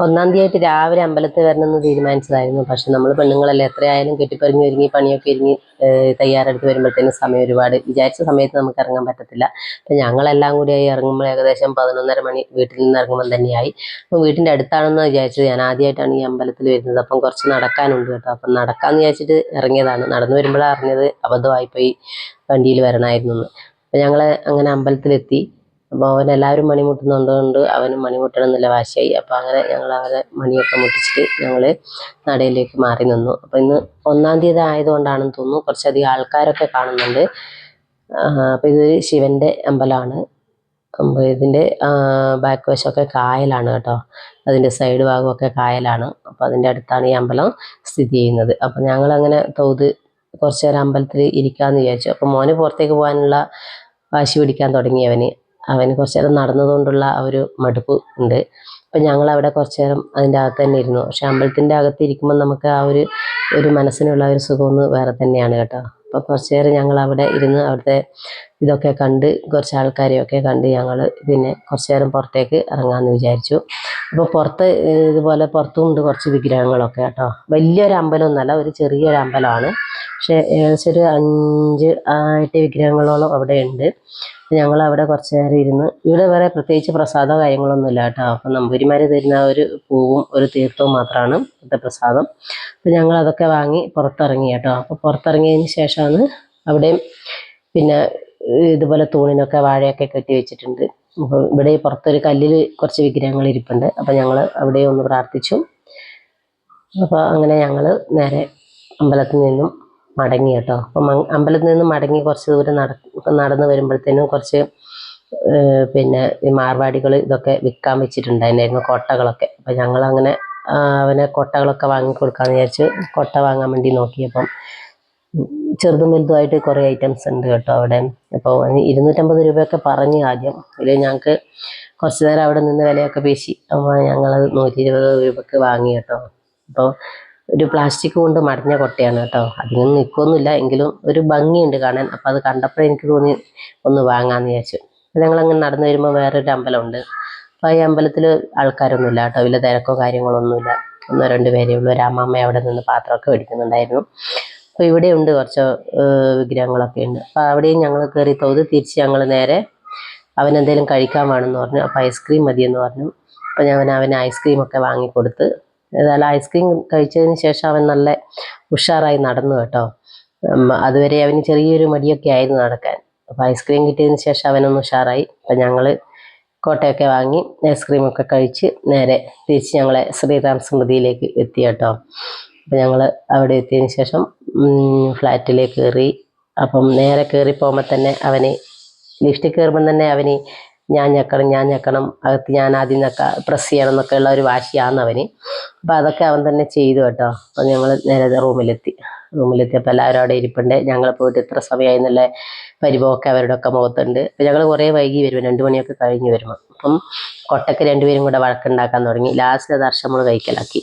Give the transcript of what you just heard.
ഒന്നാം തീയതി രാവിലെ അമ്പലത്തിൽ വരണമെന്ന് തീരുമാനിച്ചതായിരുന്നു. പക്ഷെ നമ്മൾ പെണ്ണുങ്ങളല്ലേ, എത്രയായാലും കെട്ടിപ്പറിഞ്ഞ് ഒരുങ്ങി പണിയൊക്കെ ഒരുങ്ങി തയ്യാറെടുത്ത് വരുമ്പോഴത്തേനും സമയം ഒരുപാട്, വിചാരിച്ച സമയത്ത് നമുക്ക് ഇറങ്ങാൻ പറ്റത്തില്ല. അപ്പം ഞങ്ങളെല്ലാം കൂടിയായി ഇറങ്ങുമ്പോൾ ഏകദേശം 11:30 മണി വീട്ടിൽ നിന്ന് ഇറങ്ങുമ്പോൾ തന്നെയായി. അപ്പം വീട്ടിൻ്റെ അടുത്താണെന്ന് വിചാരിച്ചത്. ഞാൻ ആദ്യമായിട്ടാണ് ഈ അമ്പലത്തിൽ വരുന്നത്. അപ്പം കുറച്ച് നടക്കാനുണ്ട് കേട്ടോ. അപ്പം നടക്കാമെന്ന് വിചാരിച്ചിട്ട് ഇറങ്ങിയതാണ്. നടന്നു വരുമ്പോഴാണ് അറിഞ്ഞത് അബദ്ധമായിപ്പോയി, വണ്ടിയിൽ വരണമായിരുന്നു എന്ന്. അപ്പം ഞങ്ങൾ അങ്ങനെ അമ്പലത്തിലെത്തി. അപ്പോൾ അവനെല്ലാവരും മണി മുട്ടുന്നുണ്ട്, അവനും മണി മുട്ടണം എന്നുള്ള വാശിയായി. അപ്പോൾ അങ്ങനെ ഞങ്ങൾ അവരെ മണിയൊക്കെ മുട്ടിച്ചിട്ട് ഞങ്ങൾ നടയിലേക്ക് മാറി നിന്നു. അപ്പോൾ ഇന്ന് ഒന്നാം തീയതി ആയതുകൊണ്ടാണെന്ന് തോന്നുന്നു കുറച്ചധികം ആൾക്കാരൊക്കെ കാണുന്നുണ്ട്. അപ്പോൾ ഇതൊരു ശിവൻ്റെ അമ്പലമാണ്. അപ്പോൾ ഇതിൻ്റെ ബാക്ക് വശമൊക്കെ കായലാണ് കേട്ടോ. അതിൻ്റെ സൈഡ് ഭാഗമൊക്കെ കായലാണ്. അപ്പോൾ അതിൻ്റെ അടുത്താണ് ഈ അമ്പലം സ്ഥിതി ചെയ്യുന്നത്. അപ്പോൾ ഞങ്ങളങ്ങനെ കുറച്ച് നേരം അമ്പലത്തിൽ ഇരിക്കാമെന്ന് വിചാരിച്ചു. അപ്പോൾ മോന് പുറത്തേക്ക് പോകാനുള്ള വാശി പിടിക്കാൻ തുടങ്ങി. അവന് കുറച്ച് നേരം നടന്നതുകൊണ്ടുള്ള ആ ഒരു മടുപ്പ് ഉണ്ട്. അപ്പം ഞങ്ങളവിടെ കുറച്ച് നേരം അതിൻ്റെ അകത്ത് തന്നെ ഇരുന്നു. പക്ഷെ അമ്പലത്തിൻ്റെ അകത്ത് ഇരിക്കുമ്പോൾ നമുക്ക് ആ ഒരു മനസ്സിനുള്ള ഒരു സുഖമൊന്ന് വേറെ തന്നെയാണ് കേട്ടോ. അപ്പോൾ കുറച്ച് നേരം ഞങ്ങൾ അവിടെ ഇരുന്ന് അവിടുത്തെ ഇതൊക്കെ കണ്ട് കുറച്ച് ആൾക്കാരെയൊക്കെ കണ്ട് ഞങ്ങൾ പിന്നെ കുറച്ച് നേരം പുറത്തേക്ക് ഇറങ്ങാമെന്ന് വിചാരിച്ചു. അപ്പോൾ പുറത്ത് ഇതുപോലെ പുറത്തും ഉണ്ട് കുറച്ച് വിഗ്രഹങ്ങളൊക്കെ കേട്ടോ. വലിയൊരു അമ്പലമൊന്നുമല്ല, ഒരു ചെറിയൊരു അമ്പലമാണ്. പക്ഷേ ഏകദേശം ഒരു 5-8 വിഗ്രഹങ്ങളോളം അവിടെ ഉണ്ട്. ഞങ്ങളവിടെ കുറച്ച് നേരം ഇരുന്ന്. ഇവിടെ വേറെ പ്രത്യേകിച്ച് പ്രസാദമോ കാര്യങ്ങളൊന്നുമില്ല കേട്ടോ. അപ്പം നമ്പൂതിരിമാർ തരുന്ന ഒരു പൂവും ഒരു തീർത്ഥവും മാത്രമാണ് ഇവിടുത്തെ പ്രസാദം. അപ്പം ഞങ്ങളതൊക്കെ വാങ്ങി പുറത്തിറങ്ങി കേട്ടോ. അപ്പോൾ പുറത്തിറങ്ങിയതിന് ശേഷമാണ് അവിടെയും പിന്നെ ഇതുപോലെ തൂണിനൊക്കെ വാഴയൊക്കെ കെട്ടി വെച്ചിട്ടുണ്ട്. അപ്പോൾ ഇവിടെ പുറത്തൊരു കല്ലിൽ കുറച്ച് വിഗ്രഹങ്ങൾ ഇരിപ്പുണ്ട്. അപ്പം ഞങ്ങൾ അവിടെ ഒന്ന് പ്രാർത്ഥിച്ചു. അപ്പോൾ അങ്ങനെ ഞങ്ങൾ നേരെ അമ്പലത്തിൽ നിന്നും മടങ്ങി കേട്ടോ. അപ്പം അമ്പലത്തിൽ നിന്നും മടങ്ങി കുറച്ച് ദൂരം നടന്ന് വരുമ്പോഴത്തേനും കുറച്ച് പിന്നെ ഈ മാർവാടികൾ ഇതൊക്കെ വിൽക്കാൻ വെച്ചിട്ടുണ്ടായിരുന്നു, കൊട്ടകളൊക്കെ. അപ്പം ഞങ്ങളങ്ങനെ അവനെ കൊട്ടകളൊക്കെ വാങ്ങിക്കൊടുക്കാമെന്ന് വിചാരിച്ച് കൊട്ട വാങ്ങാൻ വേണ്ടി നോക്കിയപ്പം ചെറുതും വലുതുമായിട്ട് കുറേ ഐറ്റംസ് ഉണ്ട് കേട്ടോ അവിടെ. അപ്പോൾ 250 രൂപയൊക്കെ പറഞ്ഞ് ആദ്യം. ഇതിൽ ഞങ്ങൾക്ക് കുറച്ച് നേരം അവിടെ നിന്ന് വിലയൊക്കെ പേശി. അപ്പോൾ ഞങ്ങളത് 120 രൂപയ്ക്ക് വാങ്ങി കേട്ടോ. അപ്പോൾ ഒരു പ്ലാസ്റ്റിക് കൊണ്ട് മടഞ്ഞ കൊട്ടയാണ് കേട്ടോ. അതിനൊന്നും നിൽക്കൊന്നുമില്ല, എങ്കിലും ഒരു ഭംഗിയുണ്ട് കാണാൻ. അപ്പോൾ അത് കണ്ടപ്പോൾ എനിക്ക് തോന്നി ഒന്ന് വാങ്ങാമെന്ന് വിചാരിച്ചു. ഞങ്ങളങ്ങനെ നടന്നു വരുമ്പോൾ വേറൊരു അമ്പലമുണ്ട്. അപ്പോൾ ഈ അമ്പലത്തിൽ ആൾക്കാരൊന്നുമില്ല കേട്ടോ, വലിയ തിരക്കോ കാര്യങ്ങളൊന്നുമില്ല. 1-2 പേരേ ഉള്ളൂ. ഒരു അമ്മമ്മ അവിടെ നിന്ന് പാത്രമൊക്കെ മേടിക്കുന്നുണ്ടായിരുന്നു. അപ്പോൾ ഇവിടെ ഉണ്ട് കുറച്ച് വിഗ്രഹങ്ങളൊക്കെ ഉണ്ട്. അപ്പോൾ അവിടെയും ഞങ്ങൾ കയറി തിരിച്ച് ഞങ്ങൾ നേരെ അവനെന്തെങ്കിലും കഴിക്കാൻ വേണമെന്ന് പറഞ്ഞു. അപ്പോൾ ഐസ്ക്രീം മതിയെന്ന് പറഞ്ഞു. അപ്പോൾ അവന് ഐസ്ക്രീമൊക്കെ വാങ്ങിക്കൊടുത്ത്. ഏതായാലും ഐസ്ക്രീം കഴിച്ചതിന് ശേഷം അവൻ നല്ല ഉഷാറായി നടന്നു കേട്ടോ. അതുവരെ അവന് ചെറിയൊരു മടിയൊക്കെ ആയിരുന്നു നടക്കാൻ. അപ്പോൾ ഐസ്ക്രീം കിട്ടിയതിന് ശേഷം അവനൊന്ന് ഉഷാറായി. അപ്പോൾ ഞങ്ങൾ കോട്ടയൊക്കെ വാങ്ങി ഐസ്ക്രീമൊക്കെ കഴിച്ച് നേരെ തിരിച്ച് ഞങ്ങളെ ശ്രീറാം സ്മൃതിയിലേക്ക് എത്തി കേട്ടോ. അപ്പോൾ ഞങ്ങൾ അവിടെ എത്തിയതിന് ശേഷം ഫ്ലാറ്റിലേക്ക് കയറി. അപ്പം നേരെ കയറി പോകുമ്പോൾ തന്നെ അവന് ലിഫ്റ്റിൽ കയറുമ്പം തന്നെ അവന് ഞാൻ ഞെക്കണം അകത്ത് ഞാൻ ആദ്യം പ്രസ് ചെയ്യണം എന്നൊക്കെ ഉള്ള ഒരു വാശിയാണ് അവന്. അപ്പോൾ അതൊക്കെ അവൻ തന്നെ ചെയ്തു കേട്ടോ. അപ്പോൾ ഞങ്ങൾ നേരെ റൂമിലെത്തിയപ്പോൾ എല്ലാവരും അവിടെ ഇരിപ്പുണ്ട്. ഞങ്ങൾ പോയിട്ട് ഇത്ര സമയമായി എന്നുള്ള പരിഭവമൊക്കെ അവരുടെ ഒക്കെ മുഖത്തുണ്ട്. അപ്പോൾ ഞങ്ങൾ കുറേ വൈകി വരുമ്പോൾ 2 മണിയൊക്കെ കഴിഞ്ഞ് വരുമ്പോൾ അപ്പം കൊട്ടയ്ക്ക് 2 പേരും കൂടെ വഴക്കുണ്ടാക്കാൻ തുടങ്ങി. ലാസ്റ്റ് അത് അർഷമോൾ കഴിക്കലാക്കി.